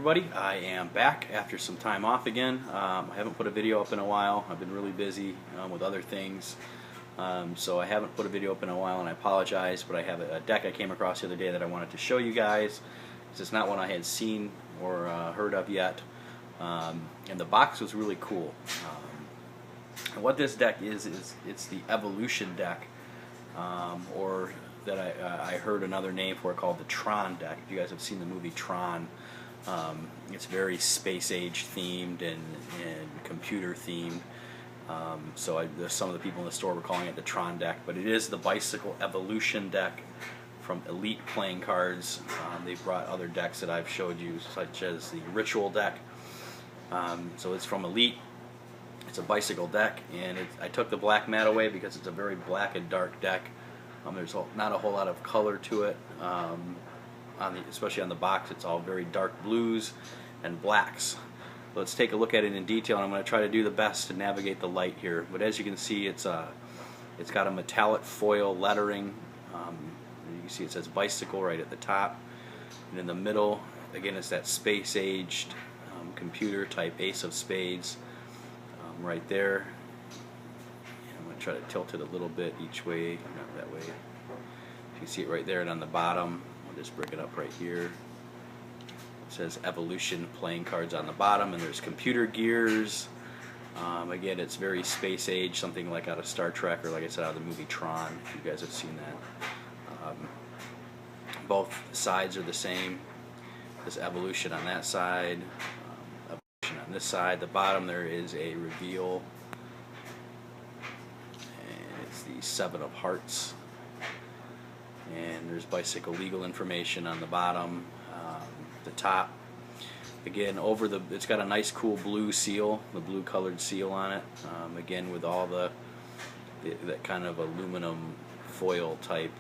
everybody, I am back after some time off again. I haven't put a video up in a while. I've been really busy with other things, so I haven't put a video up in a while, and I apologize, but I have a deck I came across the other day that I wanted to show you guys. It's not one I had seen or heard of yet, and the box was really cool. And what this deck is it's the Evolution deck, or that I heard another name for it called the Tron Deck. If you guys have seen the movie Tron, it's very space age themed and computer themed. So some of the people in the store were calling it the Tron Deck, but it is the Bicycle Evolution deck from Elite Playing Cards. They've brought other decks that I've showed you, such as the Ritual deck. So it's from Elite. It's a bicycle deck, and I took the black mat away because it's a very black and dark deck. There's not a whole lot of color to it, especially on the box. It's all very dark blues and blacks. Let's take a look at it in detail, and I'm going to try to do the best to navigate the light here. But as you can see, it's got a metallic foil lettering. You can see it says bicycle right at the top, and in the middle, again, it's that space-aged computer type ace of spades right there. I'm going to try to tilt it a little bit each way, not that way. You can see it right there, and on the bottom, I'll just bring it up right here. It says Evolution Playing Cards on the bottom, and there's computer gears. Again, it's very space age, something like out of Star Trek, or like I said, out of the movie Tron, if you guys have seen that. Both sides are the same. There's Evolution on that side, Evolution on this side. The bottom there is a reveal, and it's the Seven of Hearts. And there's bicycle legal information on the bottom. The top, again, it's got a nice cool blue seal, the blue colored seal on it, again with all that kind of aluminum foil type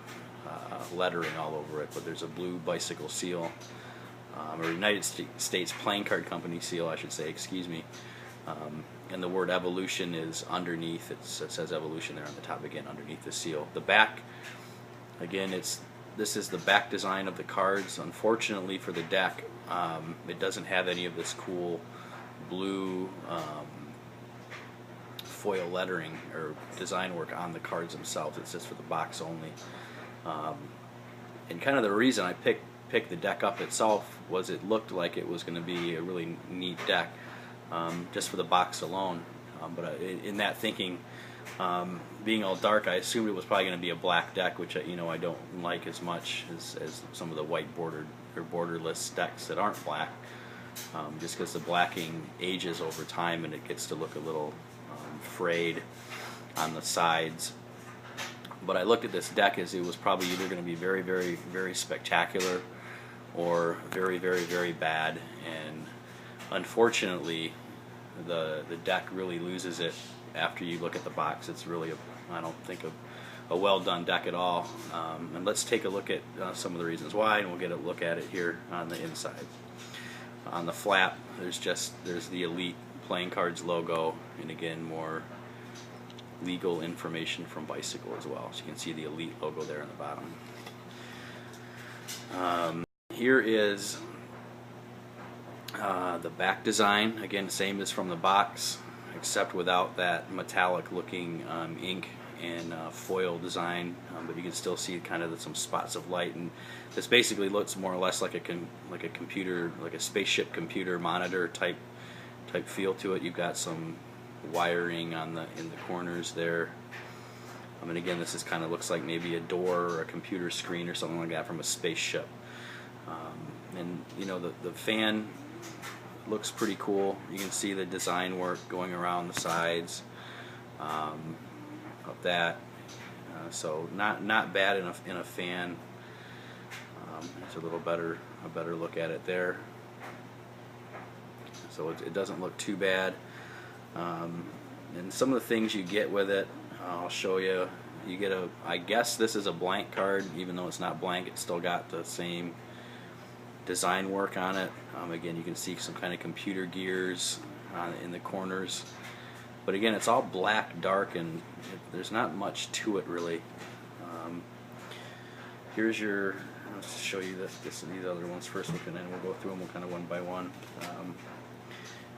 lettering all over it, but there's a blue bicycle seal, or United States Playing Card Company seal, I should say, excuse me. And the word Evolution is underneath. It says Evolution there on the top, again, underneath the seal. The back, again, this is the back design of the cards. Unfortunately for the deck, it doesn't have any of this cool blue foil lettering or design work on the cards themselves. It's just for the box only. And kind of the reason I picked the deck up itself was it looked like it was going to be a really neat deck, just for the box alone. But in that thinking, being all dark, I assumed it was probably going to be a black deck, which I don't like as much as some of the white bordered or borderless decks that aren't black, just because the blacking ages over time and it gets to look a little frayed on the sides. But I looked at this deck as it was probably either going to be very, very, very spectacular or very, very, very bad. And unfortunately, the deck really loses it after you look at the box. It's really, I don't think, a well done deck at all. And let's take a look at some of the reasons why, and we'll get a look at it here on the inside. On the flap, there's the Elite Playing Cards logo, and again, more legal information from Bicycle as well. So you can see the Elite logo there on the bottom. Here is the back design. Again, same as from the box, except without that metallic looking ink and foil design, but you can still see kind of some spots of light, and this basically looks more or less like a computer, like a spaceship computer monitor type feel to it. You've got some wiring in the corners there. And again, this kind of looks like maybe a door or a computer screen or something like that from a spaceship. And the fan looks pretty cool. You can see the design work going around the sides of that. So not bad in a fan. It's a little better look at it there. So it doesn't look too bad. And some of the things you get with it, I'll show you. You get I guess this is a blank card, even though it's not blank. It's still got the same design work on it. Again, you can see some kind of computer gears in the corners. But again, it's all black, dark, and there's not much to it really. Here's your. Let's show you these other ones first, and then we'll go through them kind of one by one.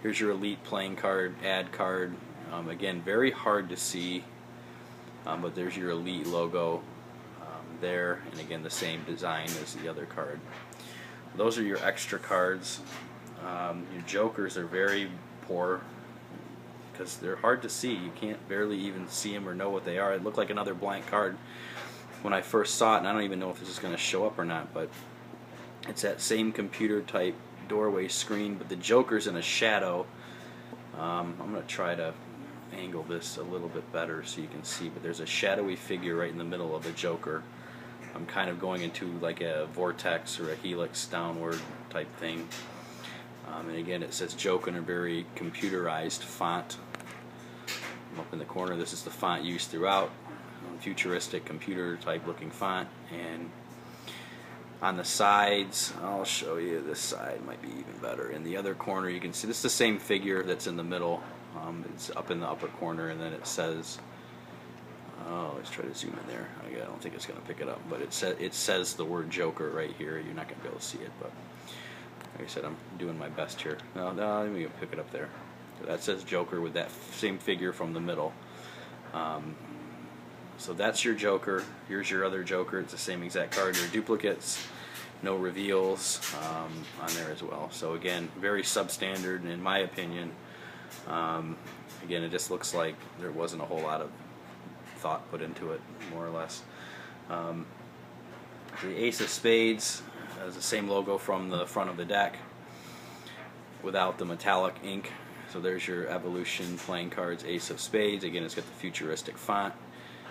Here's your elite playing card, ad card. Again, very hard to see, but there's your elite logo there, and again the same design as the other card. Those are your extra cards. Your jokers are very poor because they're hard to see. You can't barely even see them or know what they are. It looked like another blank card when I first saw it, and I don't even know if this is going to show up or not, but it's that same computer type doorway screen, but the joker's in a shadow. I'm going to try to angle this a little bit better so you can see, but there's a shadowy figure right in the middle of the joker. I'm kind of going into like a vortex or a helix downward type thing. And again, it says joke in a very computerized font. Up in the corner, this is the font used throughout. Futuristic computer type looking font. And on the sides, I'll show you, this side might be even better. In the other corner you can see this is the same figure that's in the middle. It's up in the upper corner, and then it says, oh, let's try to zoom in there. I don't think it's going to pick it up, but it says the word Joker right here. You're not going to be able to see it, but like I said, I'm doing my best here. No, let me pick it up there. So that says Joker with that same figure from the middle. So that's your Joker. Here's your other Joker. It's the same exact card. Your duplicates, no reveals on there as well. So again, very substandard in my opinion. Again, it just looks like there wasn't a whole lot of thought put into it, more or less. The Ace of Spades has the same logo from the front of the deck without the metallic ink. So there's your Evolution playing cards, Ace of Spades. Again, it's got the futuristic font,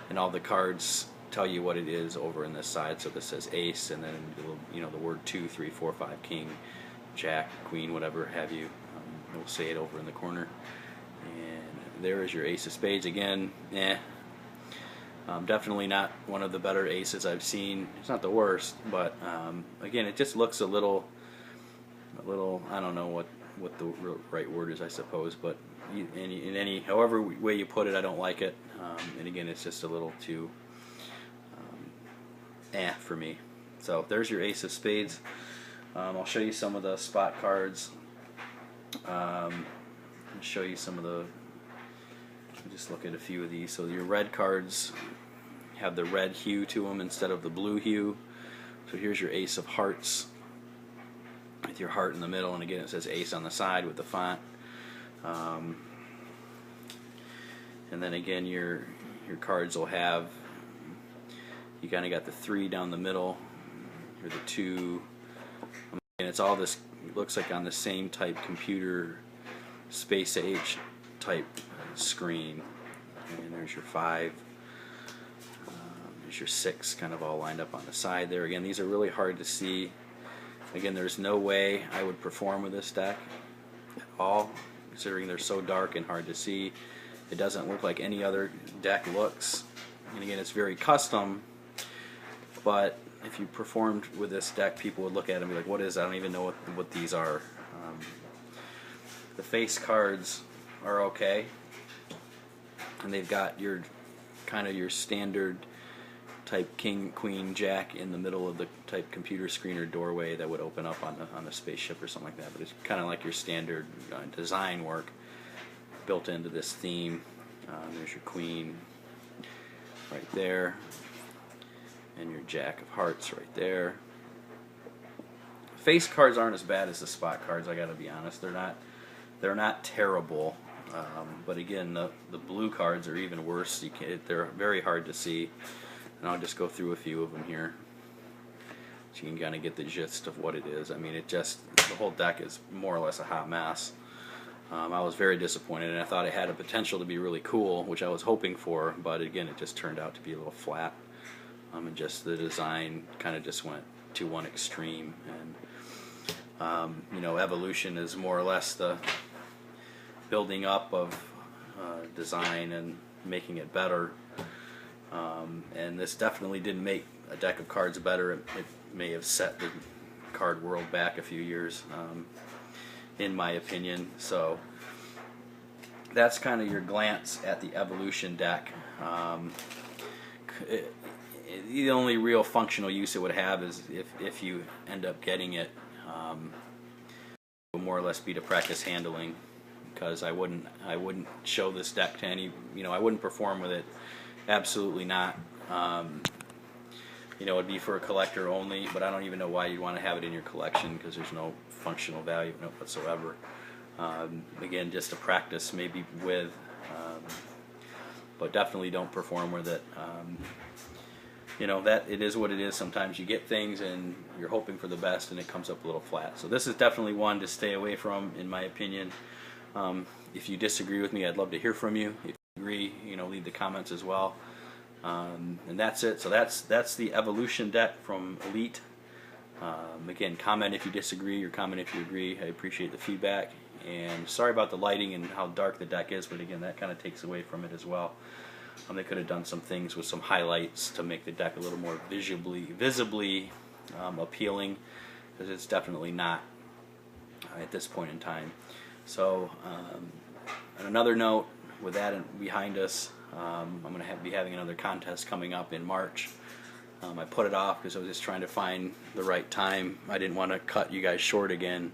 and all the cards tell you what it is over in this side. So this says Ace, and then the word 2, 3, 4, 5, King, Jack, Queen, whatever have you. We'll say it over in the corner. And there is your Ace of Spades again. Definitely not one of the better aces I've seen. It's not the worst, but again, it just looks a little. I don't know what the right word is, I suppose, but however way you put it, I don't like it. And again, it's just a little too for me. So there's your Ace of Spades. I'll show you some of the spot cards. I'll show you some of the. Just look at a few of these. So your red cards have the red hue to them instead of the blue hue. So here's your Ace of Hearts with your heart in the middle, and again it says Ace on the side with the font. And then again your cards will have, you kind of got the 3 down the middle, or the 2, and it's all this, it looks like on the same type computer space age type screen. And there's your 5, there's your 6, kind of all lined up on the side there. Again, these are really hard to see. Again, there's no way I would perform with this deck at all, considering they're so dark and hard to see. It doesn't look like any other deck looks. And again, it's very custom, but if you performed with this deck, people would look at it and be like, what is that? I don't even know what these are. The face cards are okay, and they've got your kind of your standard type King, Queen, Jack in the middle of the type computer screen or doorway that would open up on a spaceship or something like that. But it's kind of like your standard design work built into this theme. There's your Queen right there, and your Jack of Hearts right there. Face cards aren't as bad as the spot cards, I gotta be honest. They're not terrible, but again, the blue cards are even worse. They're very hard to see, and I'll just go through a few of them here so you can kind of get the gist of what it is. I mean, the whole deck is more or less a hot mess. I was very disappointed, and I thought it had a potential to be really cool, which I was hoping for, but again, it just turned out to be a little flat, and just the design kind of just went to one extreme. And Evolution is more or less the building up of design and making it better, and this definitely didn't make a deck of cards better. It may have set the card world back a few years, in my opinion. So that's kind of your glance at the Evolution deck. The only real functional use it would have is if you end up getting it, it will more or less be to practice handling. because I wouldn't show this deck to any, I wouldn't perform with it. Absolutely not. It'd be for a collector only, but I don't even know why you'd want to have it in your collection, because there's no functional value whatsoever. Again, just a practice maybe with, but definitely don't perform with it. That it is what it is. Sometimes you get things and you're hoping for the best and it comes up a little flat. So this is definitely one to stay away from, in my opinion. If you disagree with me, I'd love to hear from you. If you agree, leave the comments as well. And that's it. So that's the Evolution deck from Elite. Again, comment if you disagree or comment if you agree. I appreciate the feedback. And sorry about the lighting and how dark the deck is, but again, that kind of takes away from it as well. They could have done some things with some highlights to make the deck a little more visibly appealing, because it's definitely not at this point in time. So, on another note, with that behind us, I'm going to be having another contest coming up in March. I put it off because I was just trying to find the right time. I didn't want to cut you guys short again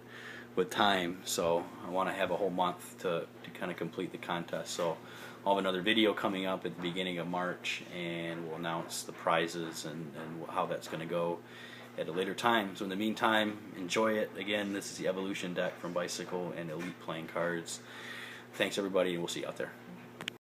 with time, so I want to have a whole month to kind of complete the contest. So I'll have another video coming up at the beginning of March, and we'll announce the prizes and how that's going to go at a later time. So in the meantime, enjoy it. Again, this is the Evolution deck from Bicycle and Elite Playing Cards. Thanks everybody, and we'll see you out there.